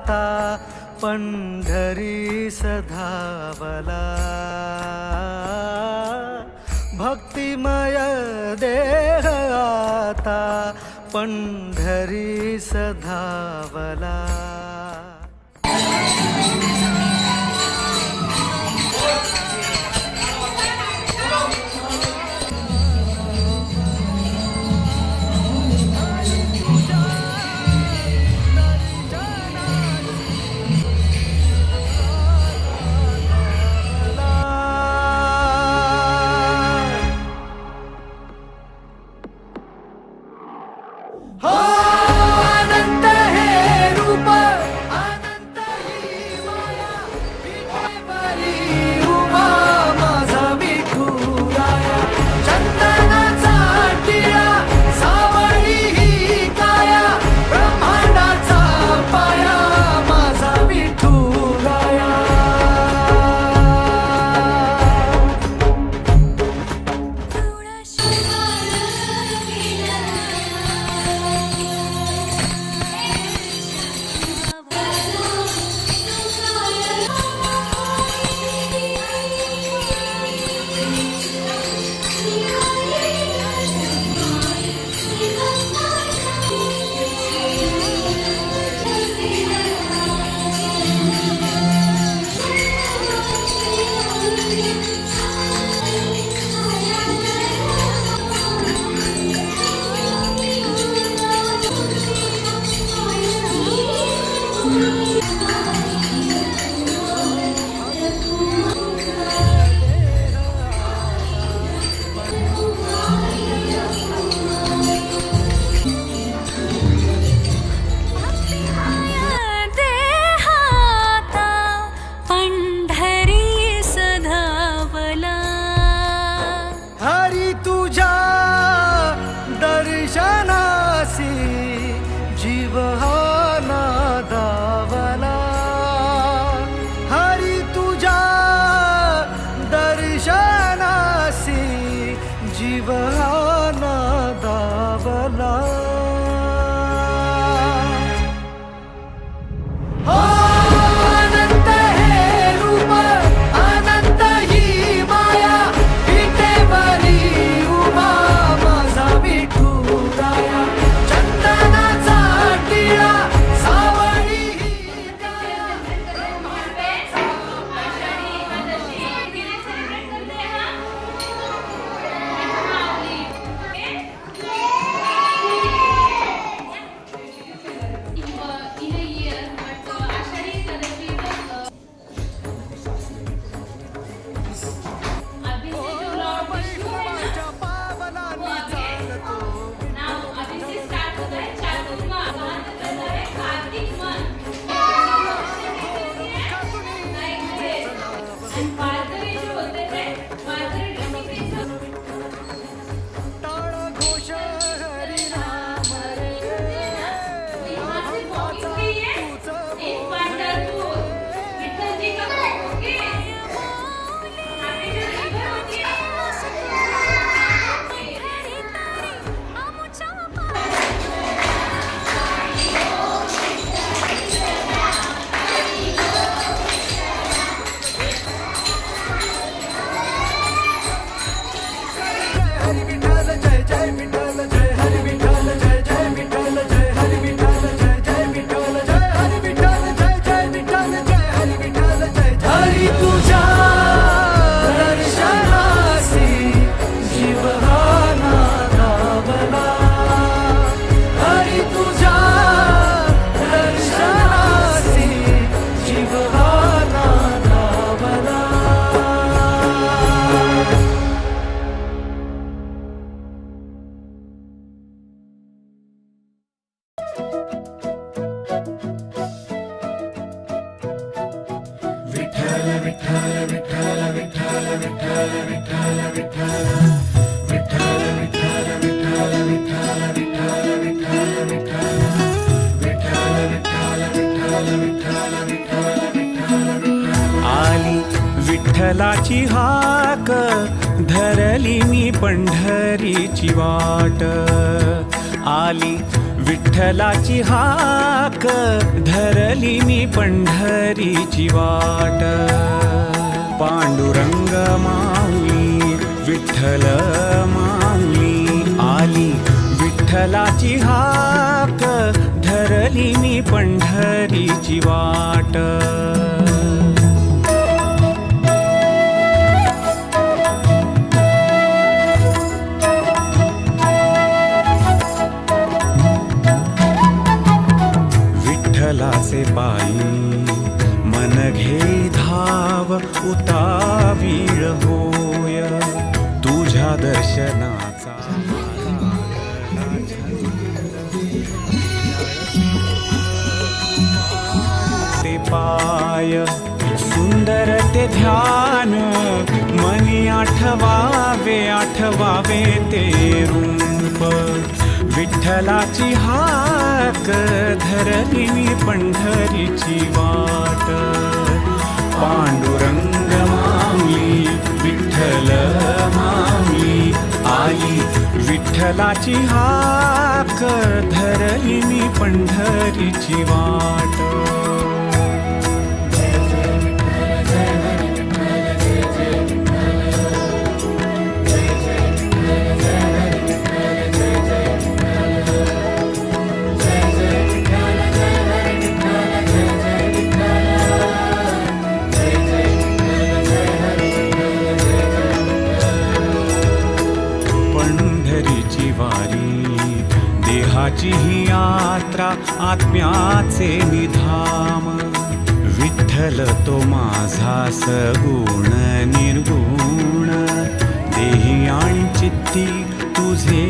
आता पंढरीस धावला, भक्तिमय देह आता पंढरीस धावला. जीव हा नादावला, हरी तुझ्या दर्शनासी जीव हा नादावला. अनंत हे रूप, अनंत ही माया, विटेवरी उभा माझा विठुराया. चंदनाचा टिळा सावळी ही काया, ब्रह्मांडाचा आली विठ्ठलाची हाक, धरली मी पंढरीची वाट. आली विठ्ठलाची हाक धरली मी पंढरीची वाट पांडुरंग माऊली विठ्ठल माऊली आली विठ्ठलाची हाक धरली मी पंढरीची वाट विठ्ठलाचे पायी मन घे धाव उतावीळ होय तुझ्या दर्शनाचा ते पाय सुंदर ते ध्यान मनी आठवावे आठवावे ते रूप विठ्ठलाची हाक धरली मी पंढरीची वाट पांडुरंग माऊली विठ्ठल माऊली आली विठ्ठलाची हाक धरली मी पंढरीची वाट पंढरीची वारी देहाची ही यात्रा आत्म्याचे निधाम विठ्ठल तो माझा सगुण निर्गुण देही आणि चित्ती तुझे